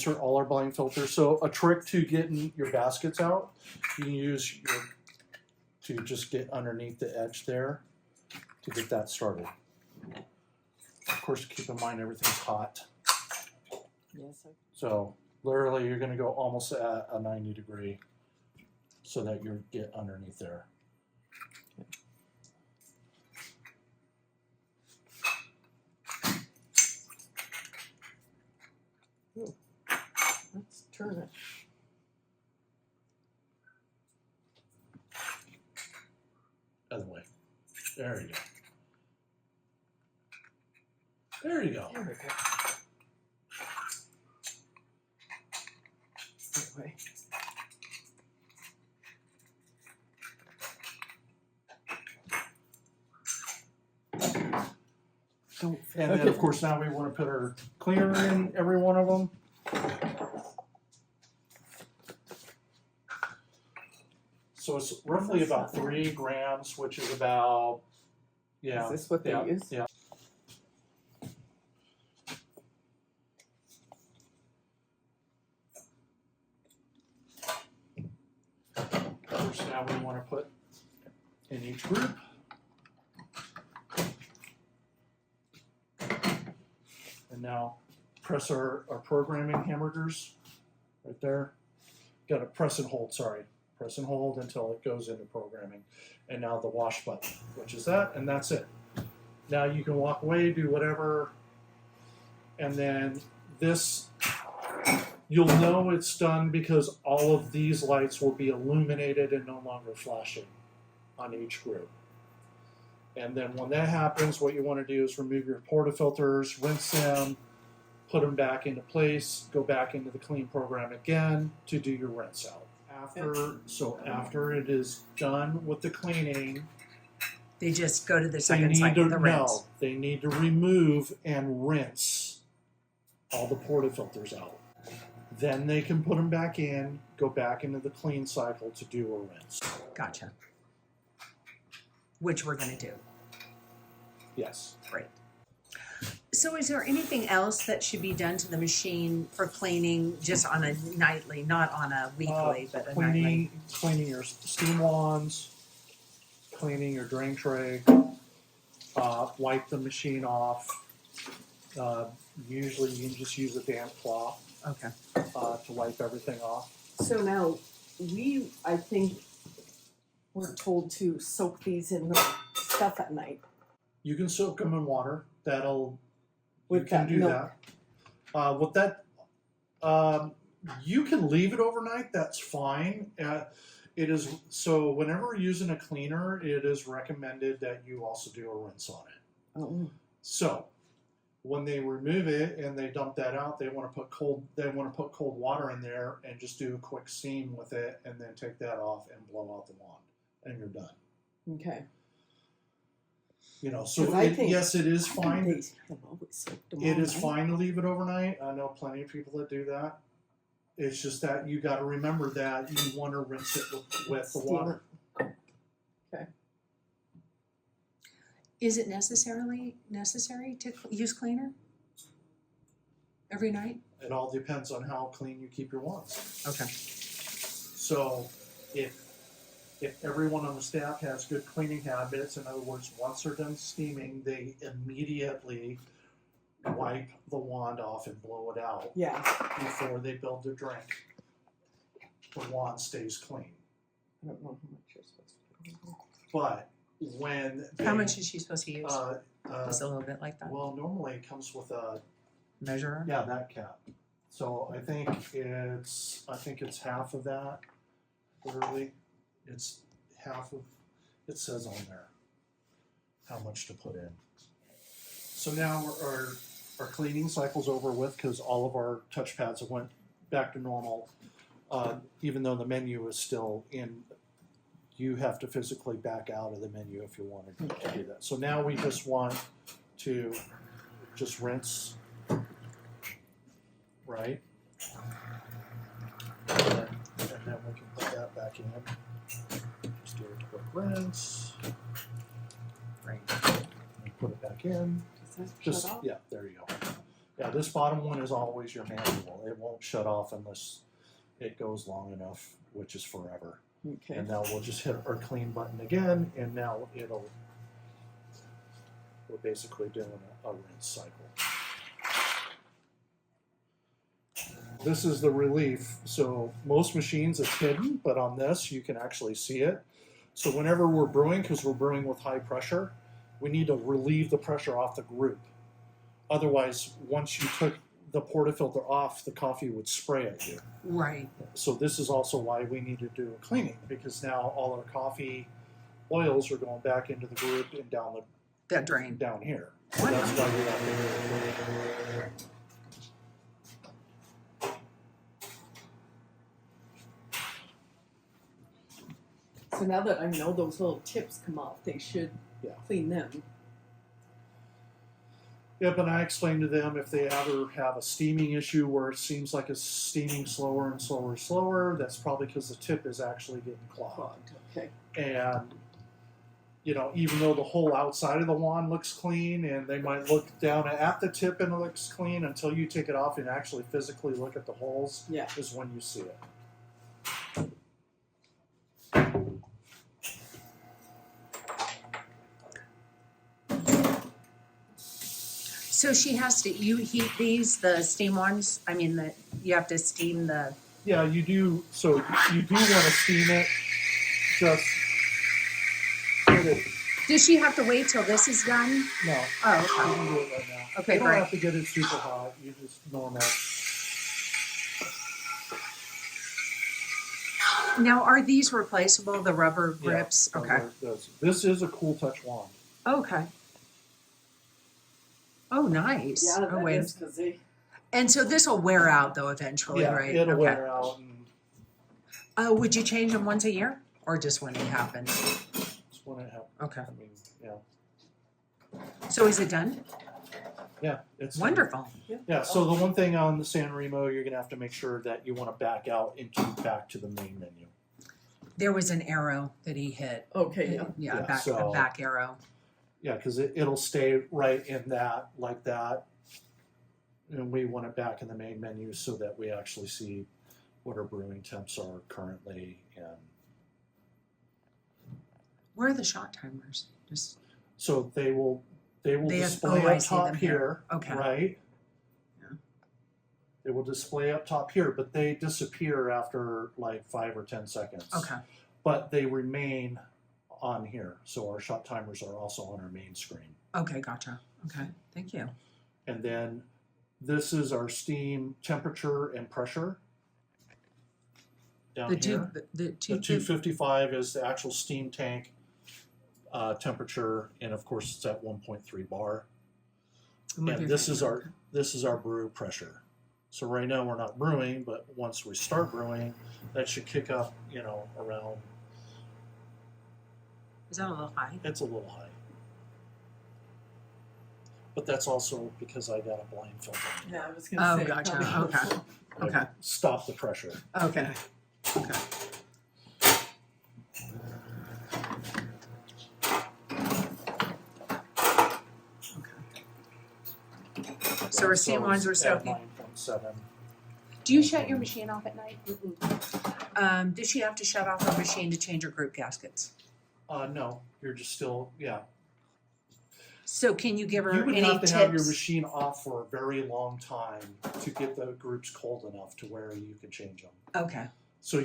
insert all our blind filters. So a trick to getting your baskets out, you can use to just get underneath the edge there to get that started. Of course, keep in mind everything's hot. Yes. So literally you're going to go almost at a 90 degree so that you get underneath there. Ooh. Let's turn it. Other way. There you go. There you go. There we go. That way. Don't And then, of course, now we want to put our cleaner in every one of them. So it's roughly about 3 grams, which is about, yeah. Is this what they use? Yeah. Of course, now we want to put in each group. And now press our programming hamburgers right there. Got to press and hold, sorry. Press and hold until it goes into programming. And now the wash button, which is that, and that's it. Now you can walk away, do whatever, and then this, you'll know it's done because all of these lights will be illuminated and no longer flashing on each group. And then when that happens, what you want to do is remove your portafilters, rinse them, put them back into place, go back into the clean program again to do your rinse out. After it is done with the cleaning, They just go to the second cycle, the rinse. No, they need to remove and rinse all the portafilters out. Then they can put them back in, go back into the clean cycle to do a rinse. Gotcha. Which we're going to do. Yes. Great. So is there anything else that should be done to the machine for cleaning just on a nightly, not on a weekly, but a nightly? Cleaning your steam wands, cleaning your drain tray, wipe the machine off. Usually you can just use a damp cloth Okay. to wipe everything off. So now I think we're told to soak these in the stuff at night. You can soak them in water. You With can that do milk. that. With that, you can leave it overnight. That's fine. It is so. Whenever you're using a cleaner, it is recommended that you also do a rinse on it. Oh. So when they remove it and they dump that out, they want to put cold. They want to put cold water in there and just do a quick steam with it, and then take that off and blow out the wand, and you're done. Okay. You know, so yes, it is fine. It is fine to leave it overnight. I know plenty of people that do that. It's just that you got to remember that you want to rinse it with the water. Okay. Is it necessary to use cleaner every night? It all depends on how clean you keep your wands. Okay. So if everyone on the staff has good cleaning habits, in other words, once they're done steaming, they immediately wipe the wand off and blow it out Yeah. before they build their drink. The wand stays clean. I don't know how much you're supposed to do. But when How much is she supposed to use? just Just a little bit like that? well, normally it comes with a Measurer? yeah, that cap. So I think it's half of that. Literally, it's half of. It says on there how much to put in. So now our cleaning cycle's over with because all of our touchpads have went back to normal. Even though the menu is still in, you have to physically back out of the menu if you wanted to do that. So now we just want to just rinse, right? And then we can put that back in. Just do a quick rinse. Right. And put it back in. Does that Just shut off? yeah, there you go. Yeah, this bottom one is always your manual. It won't shut off unless it goes long enough, which is forever. Okay. And now we'll just hit our clean button again, and now we're basically doing a rinse cycle. This is the relief. So most machines it's hidden, but on this you can actually see it. So whenever we're brewing, because we're brewing with high pressure, we need to relieve the pressure off the group. Otherwise, once you took the portafilter off, the coffee would spray at you. Right. So this is also why we need to do a cleaning, because now all our coffee oils are going back into the group and down That drain. down here. So that's why we have to. So now that I know those little tips come off, they should clean them. Yep, and I explained to them if they ever have a steaming issue where it seems like it's steaming slower and slower and slower, that's probably because the tip is actually getting clogged. Okay. And, you know, even though the whole outside of the wand looks clean, and they might look down at the tip and it looks clean, until you take it off and actually physically look at the holes, is when you see it. So she has to, you heat these, the steam ones? I mean, you have to steam the... Yeah, you do. So you do want to steam it. Just get it. Does she have to wait till this is done? No. Oh, You okay. can do it right now. Okay, You don't great. have to get it super hot. You just normal. Now, are these replaceable, the rubber Yeah, grips? so Okay. This is a cool touch wand. Okay. Oh, nice. Yeah, oh, that wait. is because they. And so this will wear out, though, eventually, Yeah, right? it'll Okay. wear out. And Would you change them once a year? Or just when it happens? it's when it happens. Okay. I mean, yeah. So is it done? Yeah, it's Wonderful. Yeah, so the one thing on the Sanremo, you're gonna have to make sure that you want to back out back to the main menu. There was an arrow that he hit. Okay. Yeah. Yeah, Yeah, a back arrow. Yeah, because it'll stay right in that, like that. And we want it back in the main menu so that we actually see what our brewing temps are currently. And Where are the shot timers? Just so they will display I up see top them here, here. Okay. right? Yeah. They will display up top here, but they disappear after like 5 or 10 seconds. Okay. But they remain on here, so our shot timers are also on our main screen. Okay, gotcha. Okay, thank you. And then this is our steam temperature and pressure down here. The The 255 is the actual steam tank temperature, and of course it's at 1.3 bar. And this is our brew pressure. So right now we're not brewing, but once we start brewing, that should kick up, around. Is that a little high? It's a little high. But that's also because I got a blind filter. Yeah, I was gonna say. Gotcha. probably. Okay. Okay. Stop the pressure. Okay. Okay. So our steam ones are soaking. 9.7. Do you shut your machine off at night? Mm-mm. Does she have to shut off her machine to change her group gaskets? No, you're just still, yeah. So can you give her You would any have to tips? have your machine off for a very long time to get the groups cold enough to where you can change them. Okay. So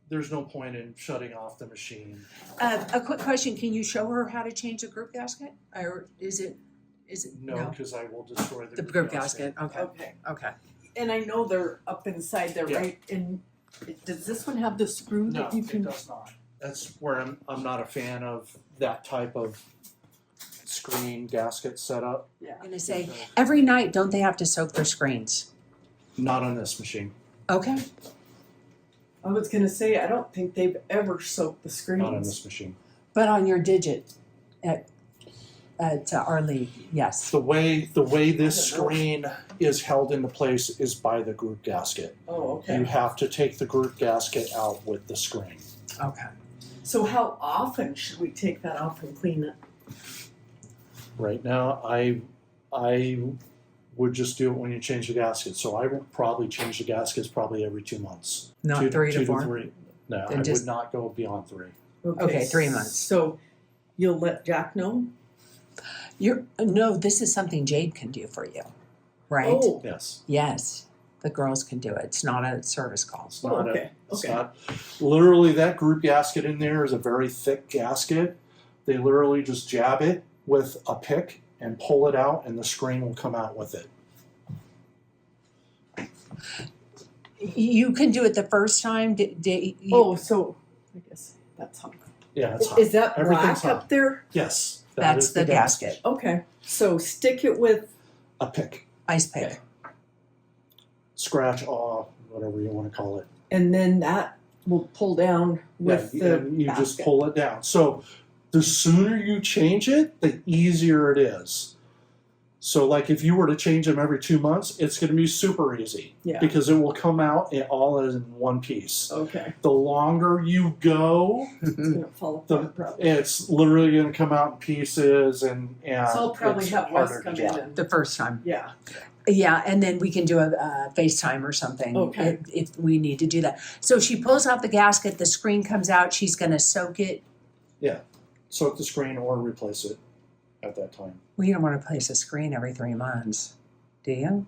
there's no point in shutting off the machine. A quick question: can you show her how to change the group gasket, or is it? No, because I will destroy The group gasket. Okay. Okay. Okay. And I know they're up inside there, Yeah. right? And does this one have the screw No, that you it can? does not. That's where I'm not a fan of that type of screen gasket setup. Yeah. I'm gonna say every night. Don't they have to soak their screens? Not on this machine. Okay. I was gonna say I don't think they've ever soaked the screens. Not on this machine. But on your digit at our league, yes. The way this screen is held into place is by the group gasket. Oh, You okay. have to take the group gasket out with the screen. Okay. So how often should we take that off and clean it? Right now, I would just do it when you change the gasket. So I would probably change the gaskets probably every 2 months. Not Two 3 to two 4? 3. No, Then I just- would not go beyond 3. Okay, 3 months. So you'll let Jack know? No, this is something Jade can do for you, right? Oh, Yes. Yes, the girls can do it. It's not a service call. It's not okay, it's okay. not, literally that group gasket in there is a very thick gasket. They literally just jab it with a pick and pull it out, and the screen will come out with it. You can do it the first time. Oh, so I guess that's hung. Yeah, it's hot. Is that Everything's black hot. up there? Yes. that That's is the gasket. Okay, so stick it with, A pick, Ice pick. Okay. scratch, aw, whatever you want to call it. and then that will pull down with Yeah, the and you just basket. pull it down. So the sooner you change it, the easier it is. So like if you were to change them every 2 months, it's going to be super easy Yeah. because it will come out all as in one piece. Okay, The longer you go, it's gonna fall apart probably. it's literally going to come out in pieces, and So I'll probably it's have Wes harder to come do. in and, The first time. yeah, Yeah, and then we can do a FaceTime or something Okay. if we need to do that. So she pulls out the gasket, the screen comes out, she's going to soak it. Soak the screen or replace it at that time. We don't want to replace a screen every 3 months, do you?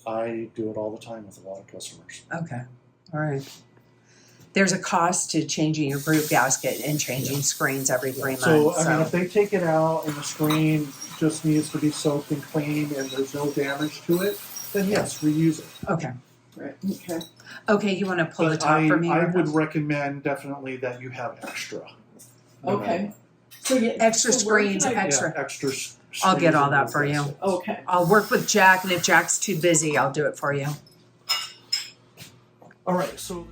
I do it all the time with a lot of customers. Okay, all right. There's a cost to changing your group gasket and changing screens every 3 months. So, I mean, if they take it out and the screen just needs to be soaked and cleaned and there's no damage to it, then yes, reuse it. Okay. right, okay. Okay, you want to pull the But top for me? I Rebecca? would recommend definitely that you have extra. Okay. So yeah, Extra so where screens, can I- extra. Yeah, extra. I'll get screens all in that your for you. gaskets. Okay, I'll work with Jack, and if Jack's too busy, I'll do it for you. All right, so